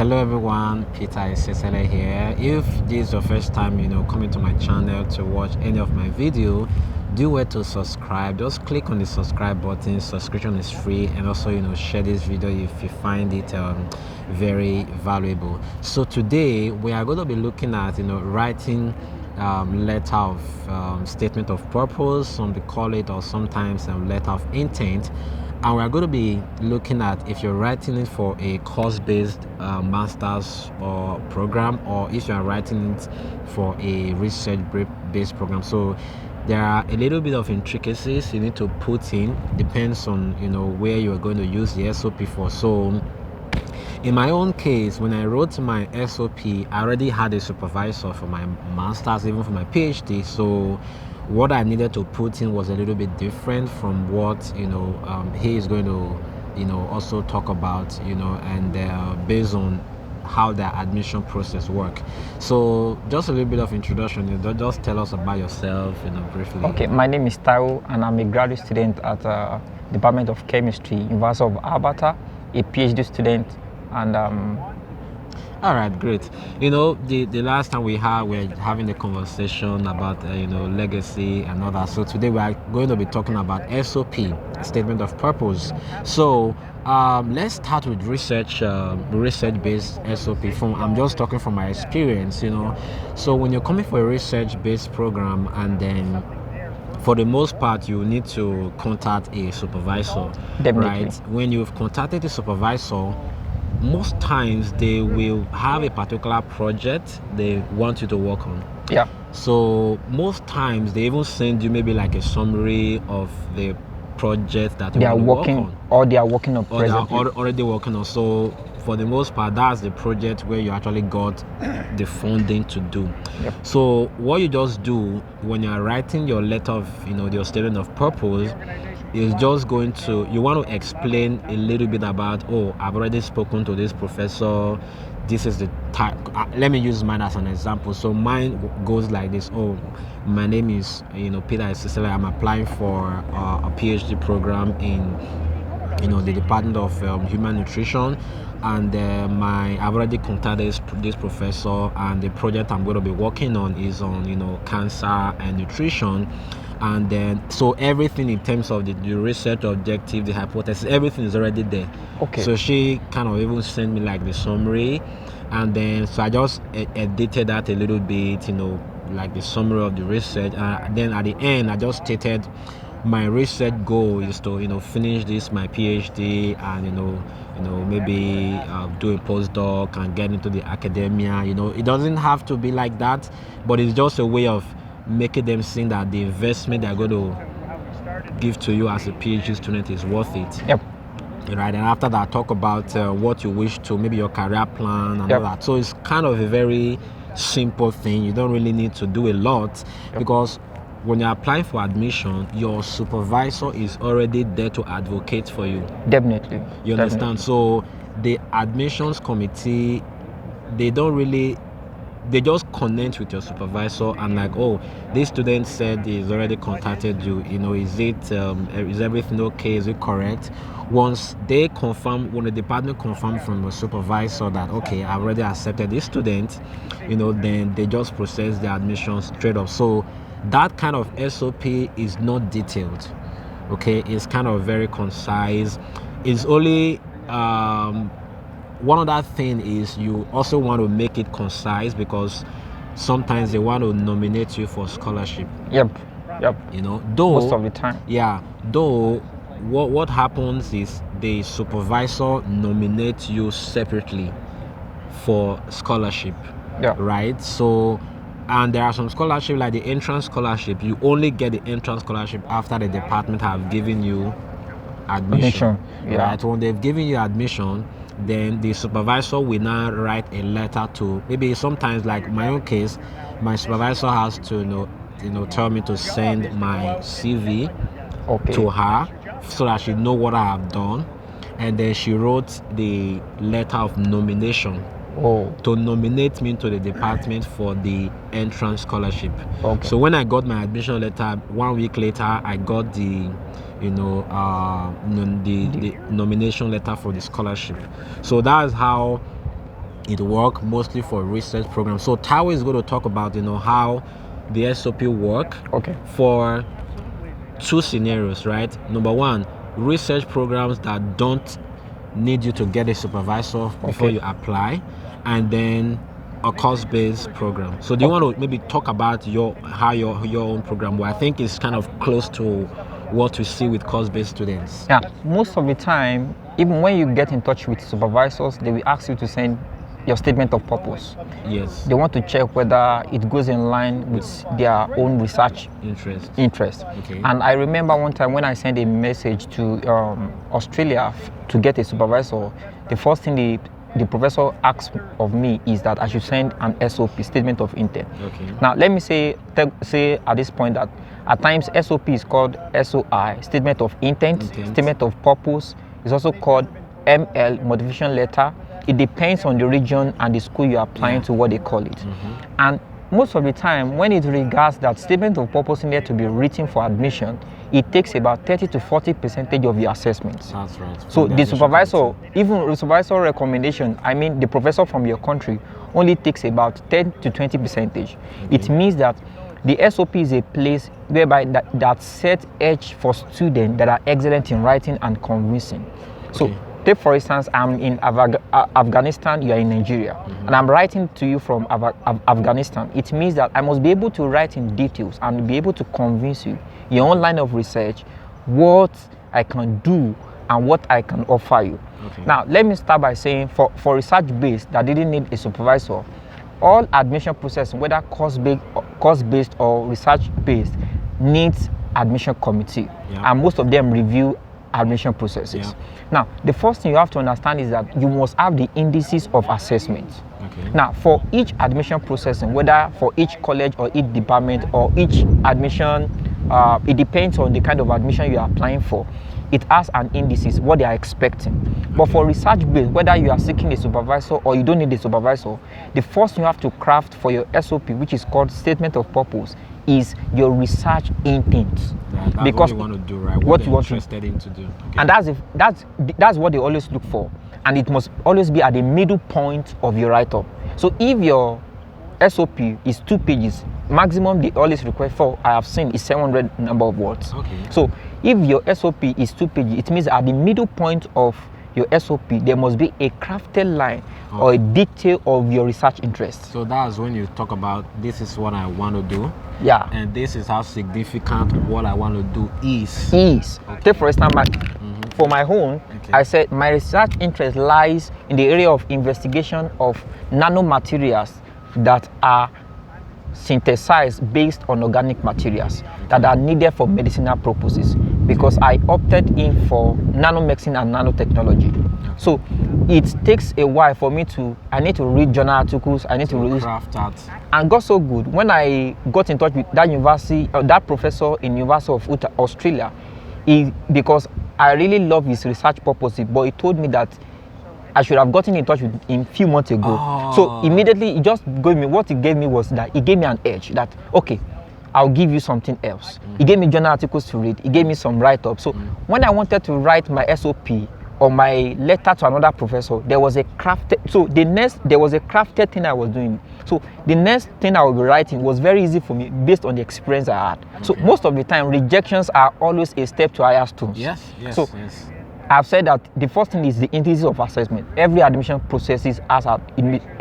Hello everyone, Peter Isesele here. If this is your first time, coming to my channel to watch any of my video, do well to subscribe. Just click on the subscribe button. Subscription is free, and also share this video if you find it very valuable. So today we are going to be looking at writing letter of statement of purpose, some call it, or sometimes letter of intent. And we're going to be looking at if you're writing it for a course-based master's or program, or if you're writing it for a research-based program. So there are a little bit of intricacies you need to put in, depends on where you're going to use the SOP for. So in my own case, when I wrote my SOP, I already had a supervisor for my master's, even for my PhD. So what I needed to put in was a little bit different from what he is going to also talk about, and based on how the admission process work. So just a little bit of introduction. Just tell us about yourself, briefly. Okay, my name is Taiwo, and I'm a graduate student at Department of Chemistry, University of Alberta, a PhD student, and all right, great. The last time we're having a conversation about legacy and all that. So today we are going to be talking about SOP, statement of purpose. So let's start with research-based SOP. I'm just talking from my experience. So when you're coming for a research-based program, and then for the most part you need to contact a supervisor. Definitely. Right? When you've contacted a supervisor, most times they will have a particular project they want you to work on. Yeah. So most times they even send you maybe like a summary of the project that they are working on. Or they are working on presently. They are already working on. So for the most part, that's the project where you actually got the funding to do. Yep. So what you just do when you are writing your letter of your statement of purpose is just you want to explain a little bit about, I've already spoken to this professor, this is the type. Let me use mine as an example. So mine goes like this: my name is Peter Isesele. I'm applying for a PhD program in the Department of Human Nutrition, and I've already contacted this professor, and the project I'm going to be working on is on cancer and nutrition. And then so everything in terms of the research objective, the hypothesis, everything is already there. Okay. So she kind of even sent me like the summary, and then so I just edited that a little bit, like the summary of the research. Then at the end I just stated my research goal is to finish my PhD, and maybe do a postdoc and get into the academia. It doesn't have to be like that, but it's just a way of making them think that the investment they're going to give to you as a PhD student is worth it. Yep. Right. And after that, talk about what you wish to, maybe your career plan and Yep. all that. So it's kind of a very simple thing. You don't really need to do a lot. Yep. Because when you're applying for admission, your supervisor is already there to advocate for you. Definitely. You understand? So the admissions committee, they just connect with your supervisor and like, this student said he's already contacted you. Is everything okay? Is it correct? Once they confirm, when the department confirms from the supervisor that okay, I've already accepted this student, then they just process the admission straight up. So that kind of SOP is not detailed. Okay, it's kind of very concise. It's only one other thing is you also want to make it concise, because sometimes they want to nominate you for scholarship. Yep. Though most of the time. Yeah. Though what happens is the supervisor nominates you separately for scholarship. Yeah. Right. So, and there are some scholarship like the entrance scholarship. You only get the entrance scholarship after the department have given you admission. Yeah. Right. When they've given you admission, then the supervisor will now write a letter to, maybe sometimes, like my own case, my supervisor has to tell me to send my CV to her so that she know what I have done, and then she wrote the letter of nomination to nominate me to the department for the entrance scholarship. So when I got my admission letter, 1 week later I got the the nomination letter for the scholarship. So that's how it works mostly for research programs. So Taiwo is going to talk about, how the SOP work for two scenarios, right? Number one, research programs that don't need you to get a supervisor before you apply, and then a course-based program. So do you want to maybe talk about how your own program, where I think is kind of close to what we see with course-based students? Yeah, most of the time, even when you get in touch with supervisors, they will ask you to send your statement of purpose. Yes. They want to check whether it goes in line with their own research interest. Okay. And I remember one time when I sent a message to Australia to get a supervisor, the first thing the professor asked of me is that I should send an SOP, statement of intent. Okay. Now, let me say at this point that at times SOP is called SOI, statement of intent. Statement of purpose is also called ML, motivation letter. It depends on the region and the school you are applying to, what they call it. And most of the time, when it regards that statement of purpose needed to be written for admission, it takes about 30 to 40% of your assessments. That's right. So the supervisor, even the supervisor recommendation, I mean the professor from your country, only takes about 10 to 20%. It means that the SOP is a place whereby that sets edge for students that are excellent in writing and convincing. So take for instance, I'm in Afghanistan, you are in Nigeria, and I'm writing to you from Afghanistan. It means that I must be able to write in details and be able to convince you, your own line of research, what I can do and what I can offer you. Now, let me start by saying for research-based that didn't need a supervisor, all admission process, whether course-based or research-based, needs admission committee, and most of them review admission processes. Now, the first thing you have to understand is that you must have the indices of assessment. Now, for each admission process, whether for each college or each department or each admission, it depends on the kind of admission you are applying for. It has an indices, what they are expecting. But for research-based, whether you are seeking a supervisor or you don't need a supervisor, the first thing you have to craft for your SOP, which is called statement of purpose, is your research intent. That's because what you want to do, right? What you want to do. And that's what they always look for. And it must always be at the middle point of your write-up. So if your SOP is 2 pages, maximum they always request for, I have seen, is 700 number of words. So if your SOP is 2 pages, it means at the middle point of your SOP, there must be a crafted line or a detail of your research interest. So that's when you talk about, this is what I want to do. And this is how significant what I want to do is. Take for instance, for my own, I said my research interest lies in the area of investigation of nanomaterials that are synthesized based on organic materials that are needed for medicinal purposes, because I opted in for nanomedicine and nanotechnology. So it takes a while for me I need to read journal articles, I need to read craft that. And got so good when I got in touch with that university, that professor in University of Australia, because I really love his research purpose, but he told me that I should have gotten in touch with him a few months ago. So immediately, he just gave me, what he gave me was that he gave me an edge that, okay, I'll give you something else. He gave me journal articles to read. He gave me some write-ups. So when I wanted to write my SOP or my letter to another professor, there was a crafted thing I was doing. So the next thing I will be writing was very easy for me based on the experience I had. So most of the time, rejections are always a step to higher stones. So I've said that the first thing is the indices of assessment. Every admission process has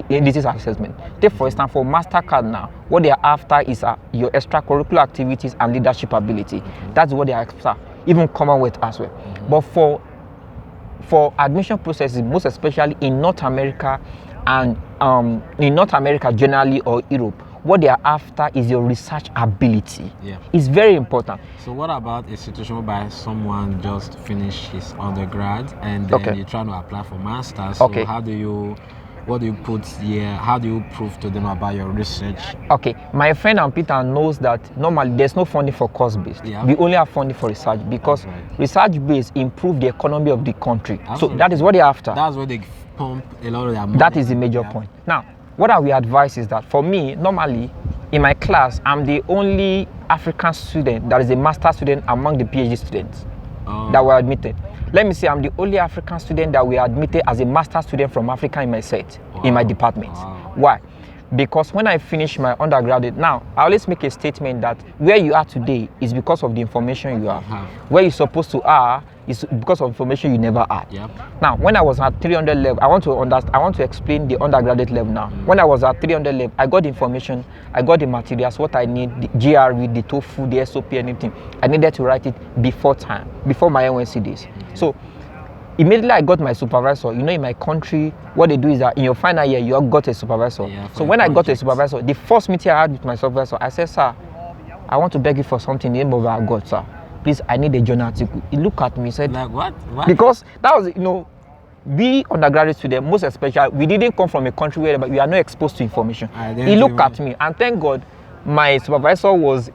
indices of assessment. Take for instance, for MasterCard now, what they are after is your extracurricular activities and leadership ability. That's what they are after, even Commonwealth as well. But for admission processes, most especially in North America and in North America generally or Europe, what they are after is your research ability. It's very important. So what about a situation whereby someone just finished his undergrad and then you're trying to apply for masters? So what do you put here? How do you prove to them about your research? My friend and Peter knows that normally there's no funding for course-based. We only have funding for research, because research-based improve the economy of the country. So that is what they're after. That's where they pump a lot of their money. That is the major point. Now, what I will advise is that for me, normally in my class, I'm the only African student that is a master student among the PhD students that were admitted. let me say I'm the only African student that we admitted as a master student from Africa in my set, in my department. Wow. Why? Because when I finished my undergraduate, now I always make a statement that where you are today is because of the information you have. Where you're supposed to are is because of information you never had. Yep. Now, when I was at 300 level, I want to explain the undergraduate level now. When I was at 300 level, I got the information, I got the materials, what I need, the GRE, the TOEFL, the SOP, anything. I needed to write it before time, before my NYC days. So immediately I got my supervisor. You know, in my country, what they do is that in your final year, you have got a supervisor. So when I got a supervisor, the first meeting I had with my supervisor, I said, sir, I want to beg you for something in the name of our God, sir. Please, I need a journal article. He looked at me and said, like what? Because that was, you know, we undergraduate students, most especially, we didn't come from a country where we are not exposed to information. He looked at me, and thank God, my supervisor was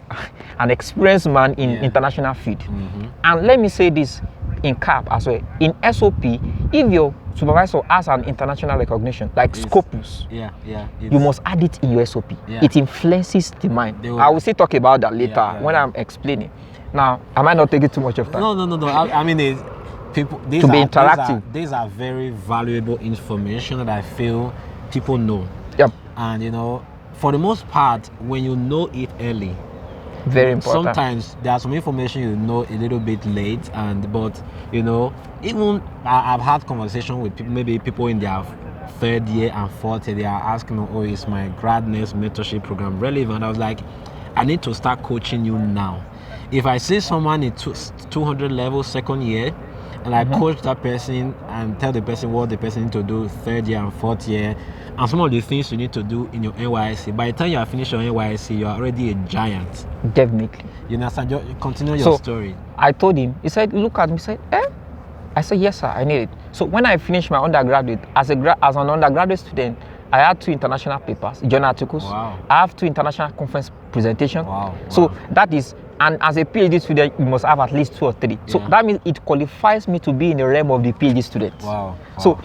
an experienced man in international field. And let me say this in cap as well. In SOP, if your supervisor has an international recognition, like Scopus, you must add it in your SOP. It influences the mind. I will still talk about that later when I'm explaining. Now, I might not take it too much of time. No. I mean, people. These to be interactive. These are very valuable information that I feel people know. Yep. And you know, for the most part, when you know it early, very important. Sometimes there's some information you know a little bit late, but you know, even I've had conversation with people, maybe people in their third year and fourth year, they are asking me, oh, is my GradNext mentorship program relevant? I was like, I need to start coaching you now. If I see someone in 200 level second year, and I coach that person and tell the person what the person needs to do third year and fourth year, and some of the things you need to do in your NYSC, by the time you are finished your NYSC, you are already a giant. Definitely. You understand? Continue your story. I told him, he said, look at me, he said, eh? I said, yes, sir, I need it. So when I finished my undergraduate, as an undergraduate student, I had 2 international papers, journal articles. Wow. I have 2 international conference presentations. Wow. So that is, and as a PhD student, you must have at least 2 or 3. So that means it qualifies me to be in the realm of the PhD students. Wow. So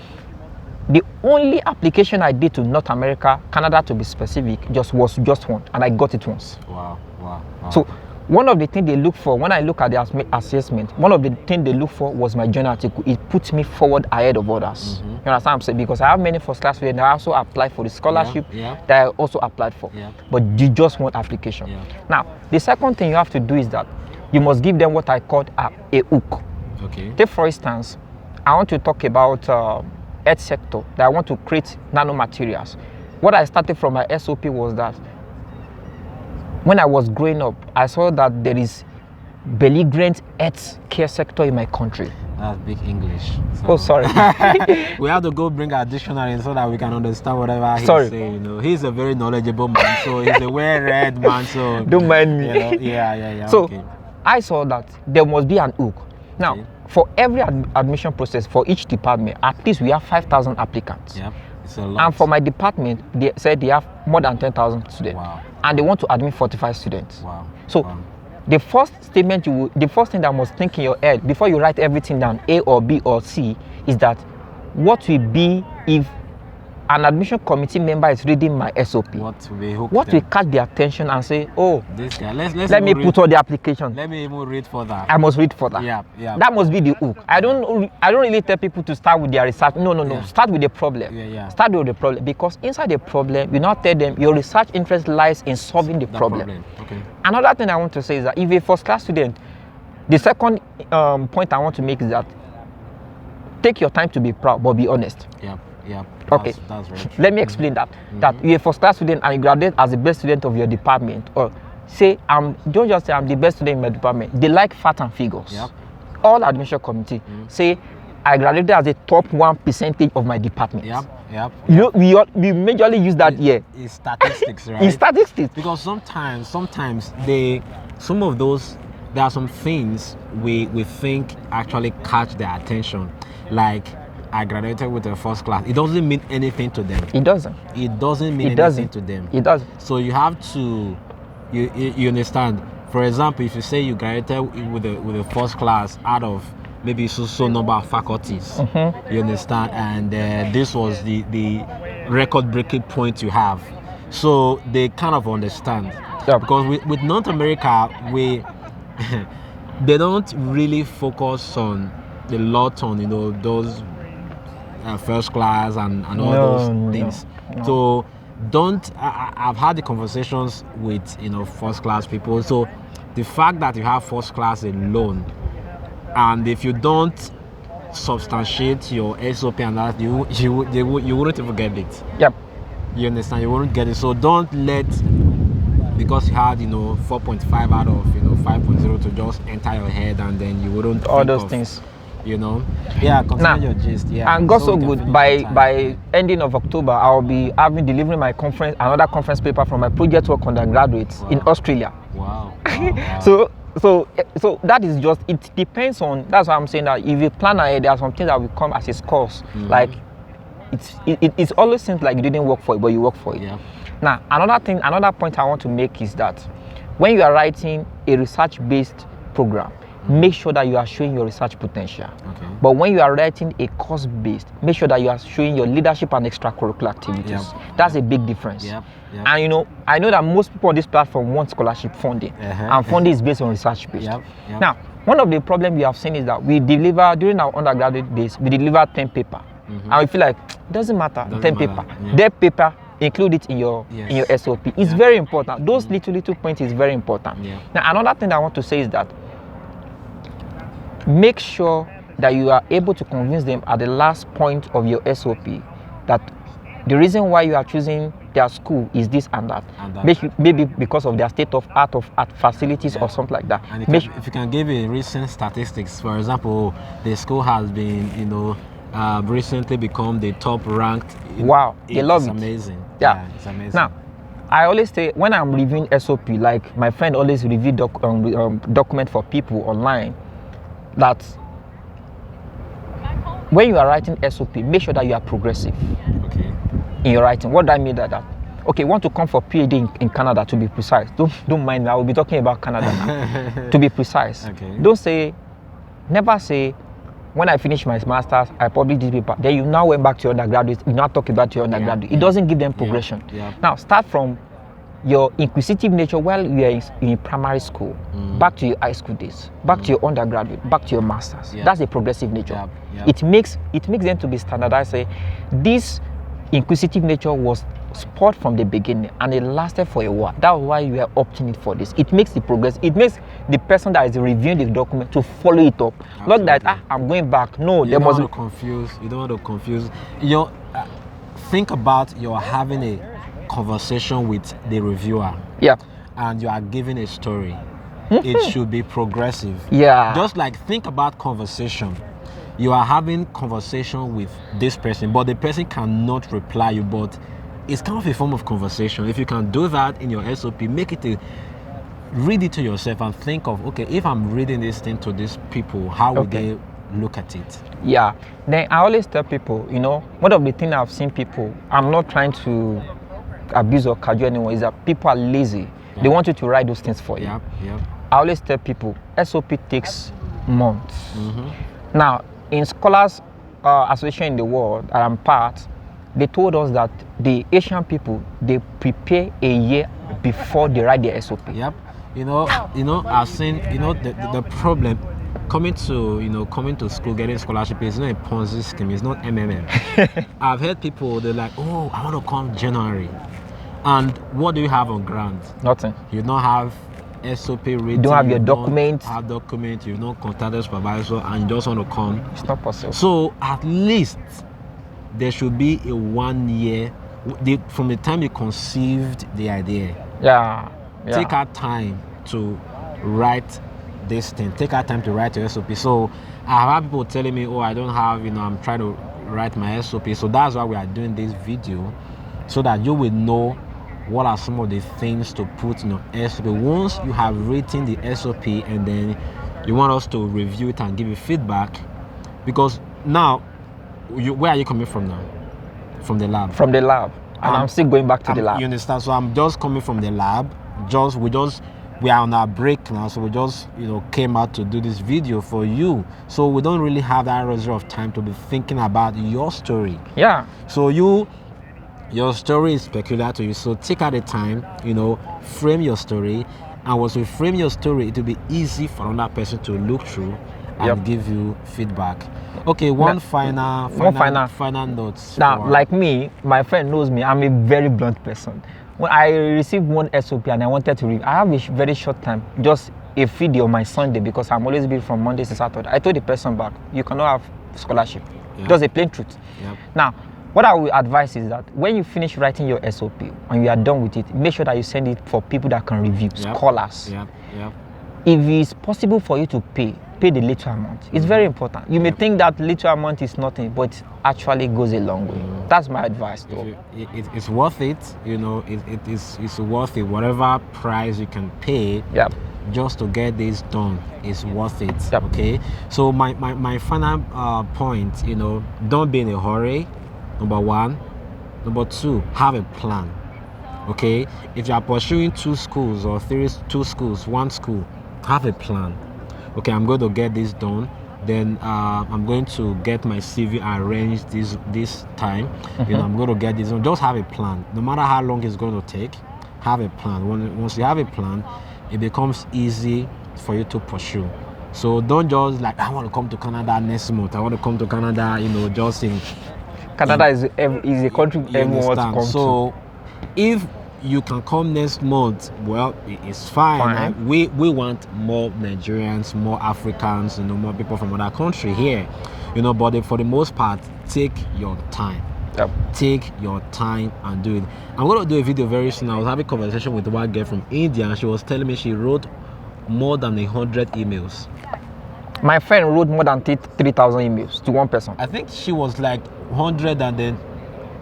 the only application I did to North America, Canada to be specific, was just one, and I got it once. Wow. So one of the things they look for, when I look at the assessment, one of the things they look for was my journal article. It puts me forward ahead of others. You understand what I'm saying? Because I have many first class students. I also applied for the scholarship that I also applied for. But you just want application. Now, the second thing you have to do is that you must give them what I call a hook. Okay. Take for instance, I want to talk about earth sector, that I want to create nanomaterials. What I started from my SOP was that when I was growing up, I saw that there is belligerent health care sector in my country. That's big English. So. Oh, sorry. We have to go bring our dictionary so that we can understand whatever he's saying. You know, he's a very knowledgeable man, so he's a well-read man. So don't mind me. You know, yeah. So I saw that there must be an hook. Now, for every admission process for each department, at least we have 5,000 applicants. Yep. It's a lot. And for my department, they said they have more than 10,000 students. Wow. And they want to admit 45 students. Wow. So the first thing that must think in your head before you write everything down, A or B or C, is that what will be if an admission committee member is reading my SOP? What will catch their attention and say, oh, this guy, let me put all the application. Let me even read for that. I must read for that. Yeah. That must be the hook. I don't really tell people to start with their research. No. Start with the problem. Start with the problem, because inside the problem, you not tell them your research interest lies in solving the problem. Okay. Another thing I want to say is that if a first class student, the second point I want to make is that take your time to be proud, but be honest. Yeah. Okay. That's very true. Let me explain that. That you're a first class student and you graduate as the best student of your department, or say don't just say I'm the best student in my department. They like facts and figures. All admission committee say I graduated as a top 1% of my department. Yep. You know, we majorly use that here. It's statistics, right? In statistics. Because sometimes there are some things we think actually catch their attention, like I graduated with a first class. It doesn't mean anything to them. It doesn't. It doesn't mean anything to them. It doesn't. So you have to, you understand. For example, if you say you graduated with a first class out of maybe so number of faculties, you understand, and this was the record-breaking point you have. So they kind of understand. Because with North America, they don't really focus on a lot on those first class and all those things. No. So don't. I've had the conversations with first class people. So the fact that you have first class alone, and if you don't substantiate your SOP and that, you wouldn't even get it. Yep. You understand? You wouldn't get it. So don't let, because you had 4.5 out of 5.0 to just enter your head, and then you wouldn't all think those of, things. Yeah, continue your gist. Yeah. And got so good by ending of October, I'll be delivering my another conference paper from my project work undergraduates in Australia. Wow. So that is just, it depends on, that's why I'm saying that if you plan ahead, there are some things that will come as a course. Like it always seems like you didn't work for it, but you work for it. Yeah. Now, another point I want to make is that when you are writing a research-based program, make sure that you are showing your research potential. Okay. But when you are writing a course-based, make sure that you are showing your leadership and extracurricular activities. That's a big difference. Yep. And I know that most people on this platform want scholarship funding, and funding is based on research-based. Now, one of the problems we have seen is that we deliver, during our undergraduate days, we deliver 10 paper. And we feel like, it doesn't matter, 10 paper. That paper, include it in your SOP. It's very important. Those little points is very important. Now, another thing I want to say is that make sure that you are able to convince them at the last point of your SOP that the reason why you are choosing their school is this and that. Maybe because of their state of art facilities or something like that. And if you can give a recent statistics, for example, the school has been, recently become the top ranked. Wow, they love it. It's amazing. Yeah, it's amazing. Now, I always say, when I'm reviewing SOP, like my friend always review document for people online, that when you are writing SOP, make sure that you are progressive in your writing. What do I mean by that? Okay, want to come for PhD in Canada, to be precise. Don't mind me, I will be talking about Canada now. To be precise. Never say, when I finish my master's, I published this paper. Then you now went back to your undergraduate, you now talk about your undergraduate. It doesn't give them progression. Now, start from your inquisitive nature while you are in primary school, back to your high school days, back to your undergraduate, back to your masters. That's a progressive nature. It makes them to be standardized. Say, this inquisitive nature was spurred from the beginning and it lasted for a while. That's why you are opting in for this. It makes the progress. It makes the person that is reviewing the document to follow it up. Not that I'm going back. No, you don't want to confuse. You don't want to confuse. Think about you're having a conversation with the reviewer. And you are giving a story. It should be progressive. Just like, think about conversation. You are having conversation with this person, but the person cannot reply you, but it's kind of a form of conversation. If you can do that in your SOP, make it read it to yourself and think of, okay, if I'm reading this thing to these people, how would they look at it? Then I always tell people, one of the things I've seen people, I'm not trying to abuse or cajole anyone, is that people are lazy. They want you to write those things for you. I always tell people, SOP takes months. Now, in Scholars Association in the world that I'm part, they told us that the Asian people, they prepare a year before they write their SOP. I've seen, the problem coming to school, getting scholarship is not a Ponzi scheme, it's not MMM. I've heard people, they're like, oh, I want to come January. And what do you have on ground? Nothing. You don't have SOP written. You don't have your documents. Have documents, you don't contact the supervisor, and you just want to come. It's not possible. So at least there should be a 1 year from the time you conceived the idea. Take out time to write this thing. Take out time to write your SOP. So I have people telling me, oh, I don't have, I'm trying to write my SOP. So that's why we are doing this video, so that you will know what are some of the things to put in your SOP. Once you have written the SOP and then you want us to review it and give you feedback, because now, where are you coming from now? From the lab. From the lab. And I'm still going back to the lab. You understand? So I'm just coming from the lab. We are on our break now, so we just came out to do this video for you. So we don't really have that luxury of time to be thinking about your story. So your story is peculiar to you, so take out the time, frame your story, and once you frame your story, it will be easy for another person to look through and give you feedback. Okay, one final note. Now, like me, my friend knows me. I'm a very blunt person. When I received one SOP and I wanted to read, I have a very short time, just a video on my Sunday, because I'm always busy from Monday to Saturday. I told the person back, you cannot have scholarship. Just a plain truth. Now, what I will advise is that when you finish writing your SOP and you are done with it, make sure that you send it for people that can review, scholars. If it's possible for you to pay the little amount. It's very important. You may think that little amount is nothing, but it actually goes a long way. That's my advice though. It's worth it, it's worth it. Whatever price you can pay just to get this done is worth it. Okay, so my final point, don't be in a hurry, number one. Number two, have a plan. Okay, if you are pursuing two schools or two schools, one school, have a plan. Okay, I'm going to get this done, then I'm going to get my CV arranged this time. I'm going to get this done. Just have a plan. No matter how long it's going to take, have a plan. Once you have a plan, it becomes easy for you to pursue. So don't just like, I want to come to Canada next month. I want to come to Canada, just in Canada is a country everyone wants to come to. So if you can come next month, well, it's fine. We want more Nigerians, more Africans, more people from other country here, but for the most part, take your time. Take your time and do it. I'm going to do a video very soon. I was having a conversation with one girl from India, and she was telling me she wrote more than 100 emails. My friend wrote more than 3,000 emails to one person. I think she was like 100 and then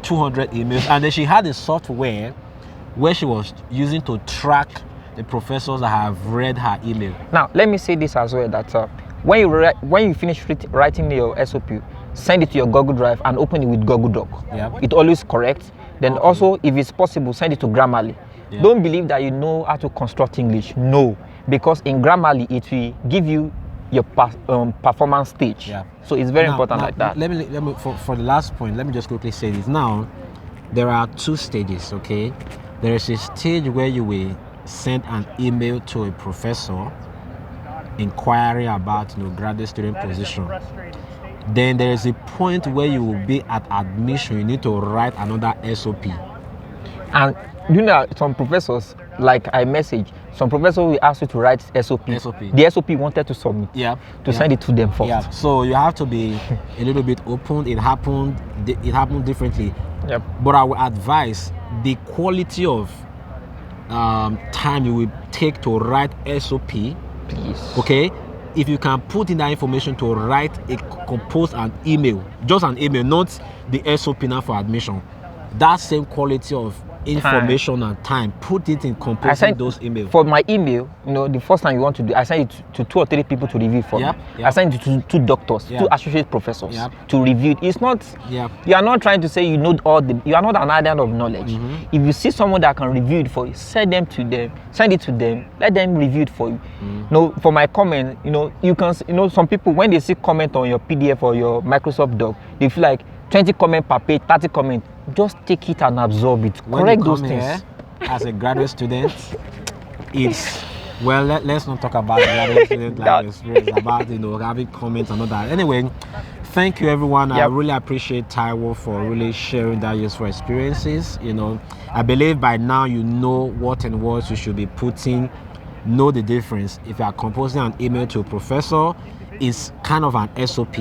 200 emails, and then she had a software where she was using to track the professors that have read her email. Now, let me say this as well, that when you finish writing your SOP, send it to your Google Drive and open it with Google Doc. It always corrects. Then also, if it's possible, send it to Grammarly. Don't believe that you know how to construct English. No, because in Grammarly, it will give you your performance stage. So it's very important like that. Let me for the last point, let me just quickly say this. Now, there are two stages, okay? There is a stage where you will send an email to a professor inquiring about graduate student position. Then there is a point where you will be at admission. You need to write another SOP. And some professors, like I message, some professors will ask you to write SOP. The SOP wanted to submit. Send it to them first. So you have to be a little bit open. It happened differently. But I would advise the quality of time you will take to write SOP. Please. Okay, if you can put in that information to compose an email, just an email, not the SOP now for admission. That same quality of information and time, put it in composing those emails. For my email, the first time you want to do, I send it to 2 or 3 people to review for me. I send it to 2 doctors, 2 associate professors to review it. It's not, you are not trying to say you know you are not an island of knowledge. If you see someone that can review it for you, send it to them, let them review it for you. For my comment, you can, some people, when they see comment on your PDF or your Microsoft Doc, they feel like 20 comment per page, 30 comment. Just take it and absorb it. Correct those things. As a graduate student, it's let's not talk about graduate student life experience, about having comments and all that. Anyway, thank you everyone. I really appreciate Taiwo for really sharing that useful experiences. I believe by now you know what and what you should be putting, know the difference. If you are composing an email to a professor, it's kind of an SOP.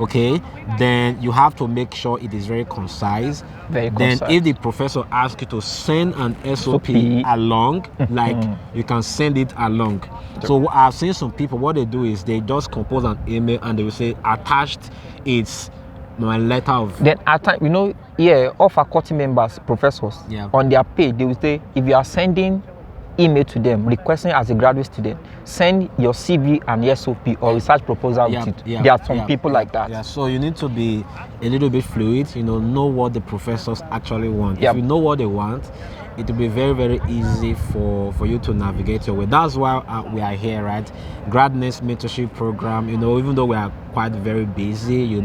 Okay, then you have to make sure it is very concise. Then if the professor asks you to send an SOP along, like you can send it along. So I've seen some people, what they do is they just compose an email and they will say attached it's my letter of. Then at time, all faculty members, professors, on their page, they will say if you are sending email to them requesting as a graduate student, send your CV and SOP or research proposal with it. There are some people like that. So you need to be a little bit fluid, know what the professors actually want. If you know what they want, it will be very, very easy for you to navigate your way. That's why we are here, right? GradNext mentorship program, even though we are quite quite very busy,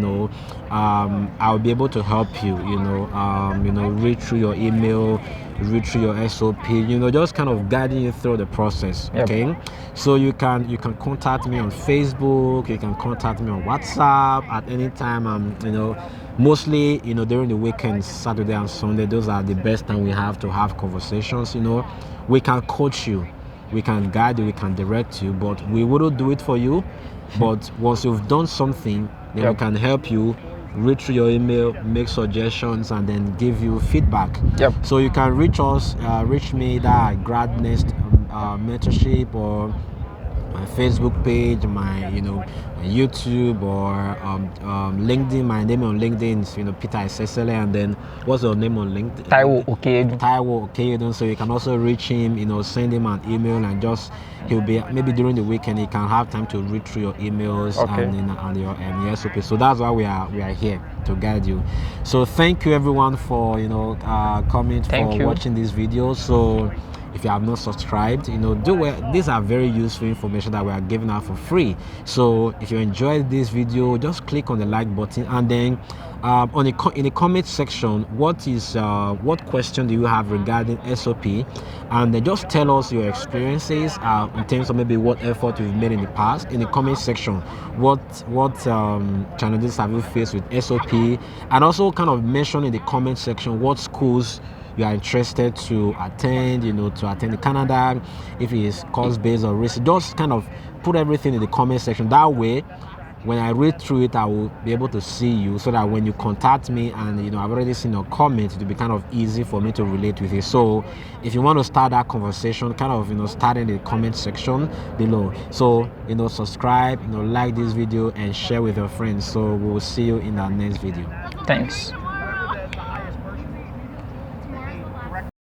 I'll be able to help you, read through your email, read through your SOP, just kind of guiding you through the process. Yep. Okay, so you can contact me on Facebook, you can contact me on WhatsApp at any time. Mostly, during the weekends, Saturday and Sunday, those are the best time we have to have conversations. We can coach you, we can guide you, we can direct you, but we wouldn't do it for you. But once you've done something, then we can help you read through your email, make suggestions, and then give you feedback. Yep. So you can reach me at GradNext mentorship, or my Facebook page, my YouTube, or LinkedIn. My name on LinkedIn is Peter Isesele, and then what's your name on LinkedIn? Taiwo Okeyedun. Taiwo Okeyedun. So you can also reach him, send him an email, and he'll be, maybe during the weekend he can have time to read through your emails and your SOP. So that's why we are here to guide you. So thank you everyone for coming, for watching this video. So if you have not subscribed, do it. These are very useful information that we are giving out for free. So if you enjoyed this video, just click on the like button, and then in the comment section, what question do you have regarding SOP, and then just tell us your experiences in terms of maybe what effort you've made in the past. In the comment section, what challenges have you faced with SOP, and also kind of mention in the comment section what schools you are interested to attend, to attend in Canada, if it is course-based or risk. Just kind of put everything in the comment section. That way, when I read through it, I will be able to see you, so that when you contact me and I've already seen your comment, it will be kind of easy for me to relate with you. So if you want to start that conversation, kind of start in the comment section below. So subscribe, like this video and share with your friends. So we will see you in our next video. Thanks.